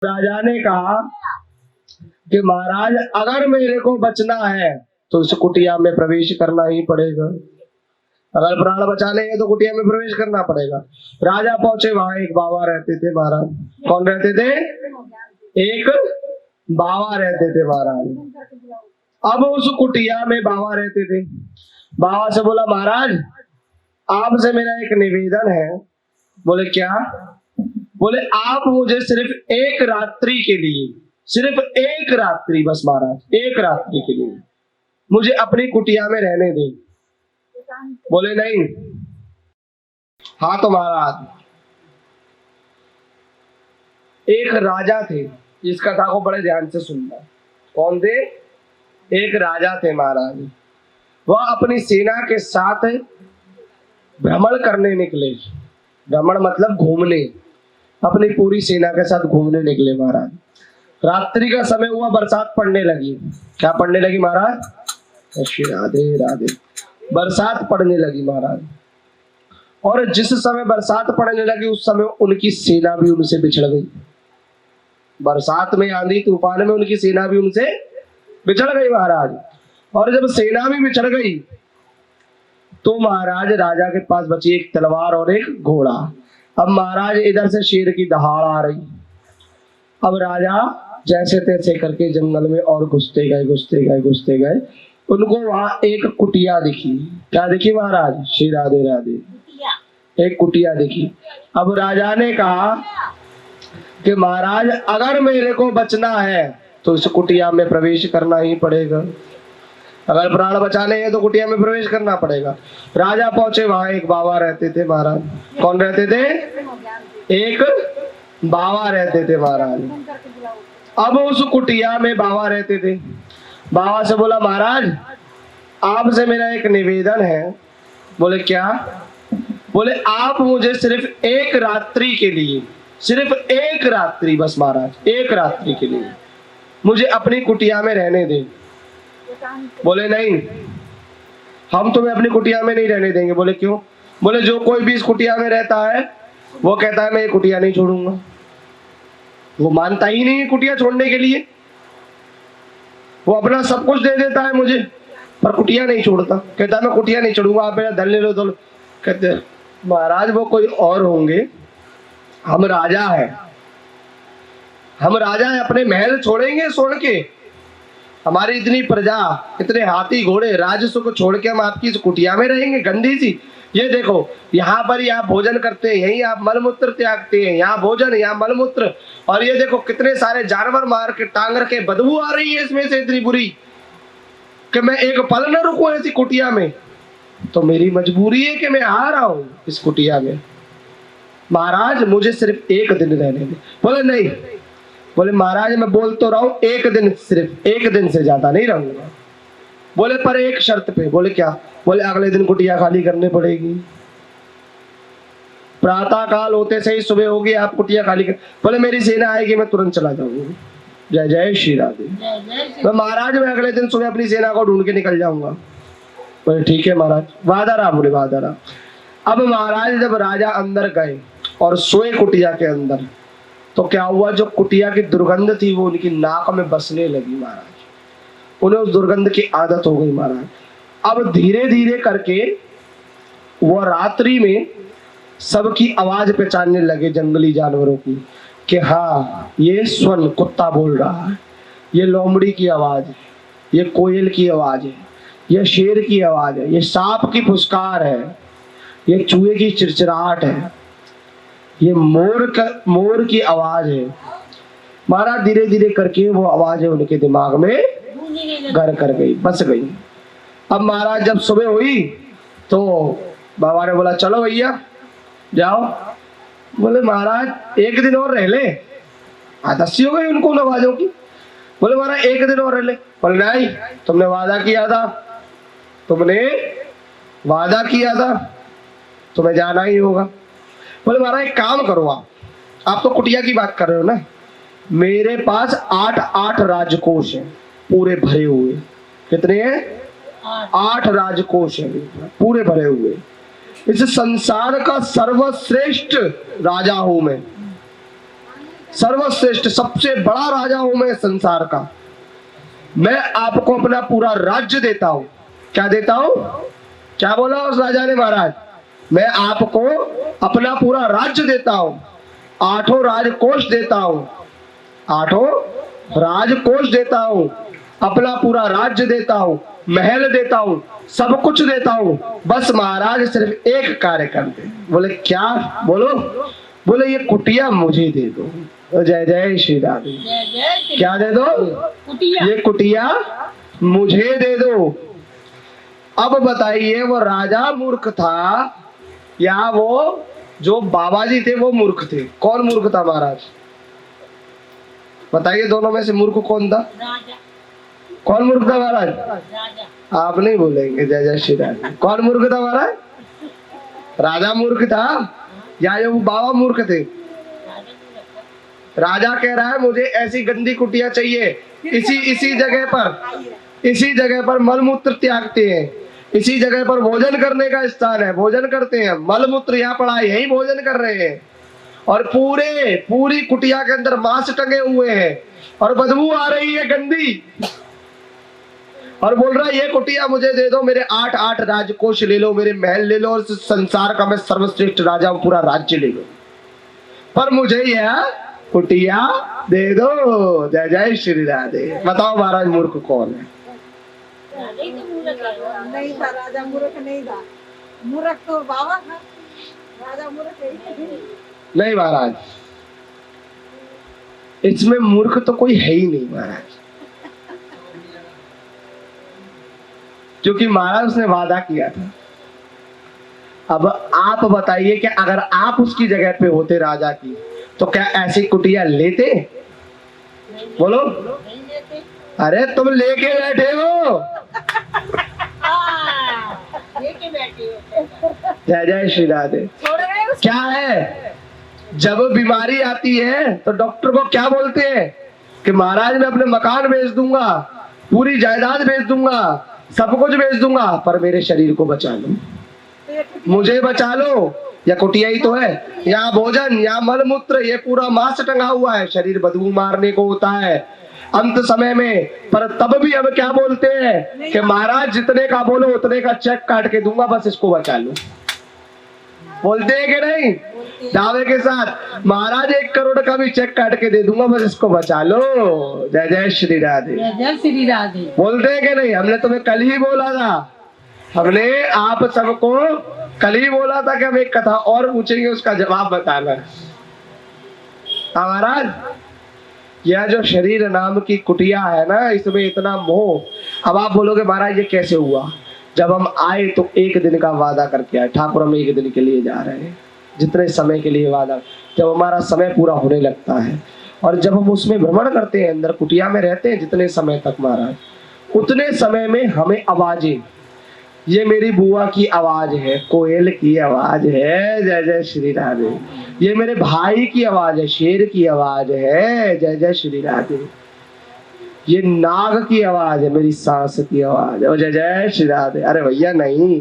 राजा ने कहा कि महाराज अगर मेरे को बचना है तो इस कुटिया में प्रवेश करना ही पड़ेगा। अगर प्राण बचाने हैं तो कुटिया में प्रवेश करना पड़ेगा। राजा पहुंचे, वहां एक बाबा रहते थे महाराज। कौन रहते थे? एक बाबा रहते थे महाराज। अब उस कुटिया में बाबा रहते थे। बाबा से बोला, महाराज आपसे मेरा एक निवेदन है। बोले क्या? बोले आप मुझे सिर्फ एक रात्रि के लिए, सिर्फ एक रात्रि बस महाराज, एक रात्रि के लिए मुझे अपनी कुटिया में रहने दें। बोले नहीं। हाँ तो महाराज, एक राजा थे, इस कथा को बड़े ध्यान से सुनना। कौन थे? एक राजा थे महाराज। वह अपनी सेना के साथ भ्रमण करने निकले। भ्रमण मतलब घूमने, अपनी पूरी सेना के साथ घूमने निकले महाराज। रात्रि का समय हुआ, बरसात पड़ने लगी। क्या पड़ने लगी महाराज? राधे राधे। बरसात पड़ने लगी महाराज। और जिस समय बरसात पड़ने लगी उस समय उनकी सेना भी उनसे बिछड़ गई। बरसात में, आंधी तूफान में उनकी सेना भी उनसे बिछड़ गई महाराज। और जब सेना भी बिछड़ गई तो महाराज राजा के पास बची एक तलवार और एक घोड़ा। अब महाराज इधर से शेर की दहाड़ आ रही। अब राजा जैसे तैसे करके जंगल में और घुसते गए, घुसते गए, घुसते गए। उनको वहां एक कुटिया दिखी। क्या दिखी महाराज? श्री राधे राधे। एक कुटिया दिखी। अब राजा ने कहा कि महाराज अगर मेरे को बचना है तो इस कुटिया में प्रवेश करना ही पड़ेगा। अगर प्राण बचाने हैं तो कुटिया में प्रवेश करना पड़ेगा। राजा पहुंचे, वहां एक बाबा रहते थे महाराज। कौन रहते थे? एक बाबा रहते थे महाराज। अब उस कुटिया में बाबा रहते थे। बाबा से बोला, महाराज आपसे मेरा एक निवेदन है। बोले क्या? बोले आप मुझे सिर्फ एक रात्रि के लिए, सिर्फ एक रात्रि बस महाराज, एक रात्रि के लिए मुझे अपनी कुटिया में रहने दें। बोले नहीं, हम तुम्हें अपनी कुटिया में नहीं रहने देंगे। बोले क्यों? बोले जो कोई भी इस कुटिया में रहता है वो कहता है मैं ये कुटिया नहीं छोड़ूंगा। वो मानता ही नहीं है कुटिया छोड़ने के लिए। वो अपना सब कुछ दे देता है मुझे, पर कुटिया नहीं छोड़ता। कहता है मैं कुटिया नहीं छोड़ूंगा, आप मेरा धन ले लो तो। कहते महाराज वो कोई और होंगे, हम राजा है, हम राजा है, अपने महल छोड़ेंगे छोड़ के? हमारी इतनी प्रजा, इतने हाथी घोड़े, राजस्व को छोड़ के हम आपकी इस कुटिया में रहेंगे गंदी सी? ये देखो यहाँ पर ही आप भोजन करते हैं, यहीं आप मलमूत्र त्यागते हैं, यहाँ भोजन यहाँ मलमूत्र। और ये देखो कितने सारे जानवर मार के टांग रखे, बदबू आ रही है इसमें से इतनी बुरी कि मैं एक पल न रुकूं ऐसी कुटिया में। तो मेरी मजबूरी है कि मैं आ रहा हूं इस कुटिया में। महाराज मुझे सिर्फ एक दिन रहने दे। बोले नहीं। बोले महाराज मैं बोल तो रहा हूं एक दिन, सिर्फ एक दिन से ज्यादा नहीं रहूंगा। बोले पर एक शर्त पे। बोले क्या? बोले अगले दिन कुटिया खाली करनी पड़ेगी। प्रातः काल होते से ही सुबह होगी, आप कुटिया खाली कर। बोले मेरी सेना आएगी, मैं तुरंत चला जाऊंगा। जय जय श्री राधे। मैं महाराज मैं अगले दिन सुबह अपनी सेना को ढूंढ के निकल जाऊंगा। बोले ठीक है महाराज, वादा रहा। बोले वादा रहा। अब महाराज जब राजा अंदर गए और सोए कुटिया के अंदर, तो क्या हुआ, जो कुटिया की दुर्गंध थी वो उनकी नाक में बसने लगी महाराज। उन्हें उस दुर्गंध की आदत हो गई महाराज। अब धीरे धीरे करके वो रात्रि में सबकी आवाज पहचानने लगे, जंगली जानवरों की, कि हाँ ये स्वन कुत्ता बोल रहा है, ये लोमड़ी की आवाज है, ये कोयल की आवाज है, ये शेर की आवाज है, ये सांप की फुसकार है, ये चूहे की चिरचिराहट है, ये मोर की आवाज है। महाराज धीरे धीरे करके वो आवाज उनके दिमाग में घर कर गई, बस गई। अब महाराज जब सुबह हुई तो बाबा ने बोला चलो भैया जाओ। बोले महाराज एक दिन और रह ले। आदसी हो गई उनको उन आवाजों की। बोले महाराज एक दिन और रह ले। बोले नहीं, तुमने वादा किया था, तुमने वादा किया था, तुम्हें जाना ही होगा। बोले महाराज एक काम करो, आप तो कुटिया की बात कर रहे हो ना, मेरे पास 8 राजकोष हैं पूरे भरे हुए। कितने हैं? 8 राजकोष हैं पूरे भरे हुए। इस संसार का सर्वश्रेष्ठ राजा हूं मैं। सर्वश्रेष्ठ सबसे बड़ा राजा हूं मैं संसार का। मैं आपको अपना पूरा राज्य देता हूं। क्या देता हूं? क्या बोला उस राजा ने महाराज? मैं आपको अपना पूरा राज्य देता हूं, 8 राजकोष देता हूं, 8 राजकोष देता हूं, अपना पूरा राज्य देता हूं, महल देता हूं, सब कुछ देता हूं। बस महाराज सिर्फ एक कार्य कर दे। बोले क्या? बोलो। बोले ये कुटिया मुझे दे दो। जय जय श्री राधे। क्या दे दो? ये कुटिया मुझे दे दो। अब बताइए वो राजा मूर्ख था या वो जो बाबा जी थे वो मूर्ख थे? कौन मूर्ख था महाराज? बताइए दोनों में से मूर्ख कौन था? राजा। कौन मूर्ख था महाराज? राजा। आप नहीं बोलेंगे। जय जय श्री राधे। कौन मूर्ख था महाराज? राजा मूर्ख था या ये वो बाबा मूर्ख थे? राजा कह रहा है मुझे ऐसी गंदी कुटिया चाहिए, इसी जगह पर मलमूत्र त्यागते हैं, इसी जगह पर भोजन करने का स्थान है, भोजन करते हैं, मलमूत्र यहाँ पड़ा है, यही भोजन कर रहे हैं, और पूरी कुटिया के अंदर मांस टंगे हुए हैं और बदबू आ रही है गंदी, और बोल रहा है ये कुटिया मुझे दे दो, मेरे 8 राजकोष ले लो, मेरे महल ले लो, और संसार का मैं सर्वश्रेष्ठ राजा हूं, पूरा राज्य ले लो, पर मुझे यह कुटिया दे दो। जय जय श्री राधे। बताओ महाराज मूर्ख कौन है? नहीं था राजा, मूर्ख नहीं था। मूर्ख तो बाबा था, राजा मूर्ख नहीं महाराज, इसमें मूर्ख तो कोई है ही नहीं महाराज, क्योंकि महाराज उसने वादा किया था। अब आप बताइए कि अगर आप उसकी जगह पे होते राजा की, तो क्या ऐसी कुटिया लेते? बोलो। अरे तुम लेके बैठे हो। जय जय श्री राधे। क्या है, जब बीमारी आती है तो डॉक्टर को क्या बोलते हैं कि महाराज मैं अपने मकान बेच दूंगा, पूरी जायदाद बेच दूंगा, सब कुछ बेच दूंगा, पर मेरे शरीर को बचा लो, मुझे बचा लो। या कुटिया ही तो है, या भोजन, या मलमूत्र, ये पूरा मांस टंगा हुआ है, शरीर बदबू मारने को होता है अंत समय में। पर तब भी अब क्या बोलते हैं कि महाराज जितने का बोलो उतने का चेक काट के दूंगा, बस इसको बचा लो। बोलते हैं कि नहीं? दावे के साथ, महाराज 1 करोड़ का भी चेक काट के दे दूंगा, बस इसको बचा लो। जय जय श्री राधे। जय जय श्री राधे। बोलते हैं कि नहीं? हमने तुम्हें कल ही बोला था, हमने आप सबको कल ही बोला था कि हम एक कथा और पूछेंगे, उसका जवाब बताना। महाराज यह जो शरीर नाम की कुटिया है ना, इसमें इतना मोह। अब आप बोलोगे महाराज ये कैसे हुआ? जब हम आए तो 1 दिन का वादा करके आए, ठाकुर हम 1 दिन के लिए जा रहे हैं, जितने समय के लिए वादा। जब हमारा समय पूरा होने लगता है और जब हम उसमें भ्रमण करते हैं, अंदर कुटिया में रहते हैं जितने समय तक महाराज, उतने समय में हमें आवाजें, ये मेरी बुआ की आवाज है, कोयल की आवाज है, जय जय श्री राधे, ये मेरे भाई की आवाज है, शेर की आवाज है, जय जय श्री राधे, ये नाग की आवाज है, मेरी सास की आवाज है, जय जय श्री राधे। अरे भैया नहीं,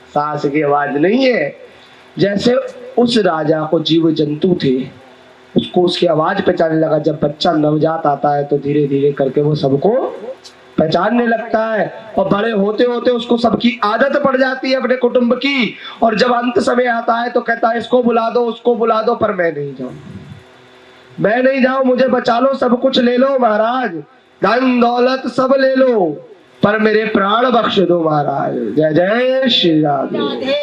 सास की आवाज नहीं है। जैसे उस राजा को जीव जंतु थे, उसको उसकी आवाज पहचानने लगा। जब बच्चा नवजात आता है तो धीरे धीरे करके वो सबको पहचानने लगता है, और बड़े होते होते उसको सबकी आदत पड़ जाती है अपने कुटुंब की, और जब अंत समय आता है तो कहता है इसको बुला दो, उसको बुला दो, पर मैं नहीं जाऊं, मैं नहीं जाऊं, मुझे बचा लो, सब कुछ ले लो महाराज, धन दौलत सब ले लो, पर मेरे प्राण बख्श दो महाराज। जय जय श्री राधे।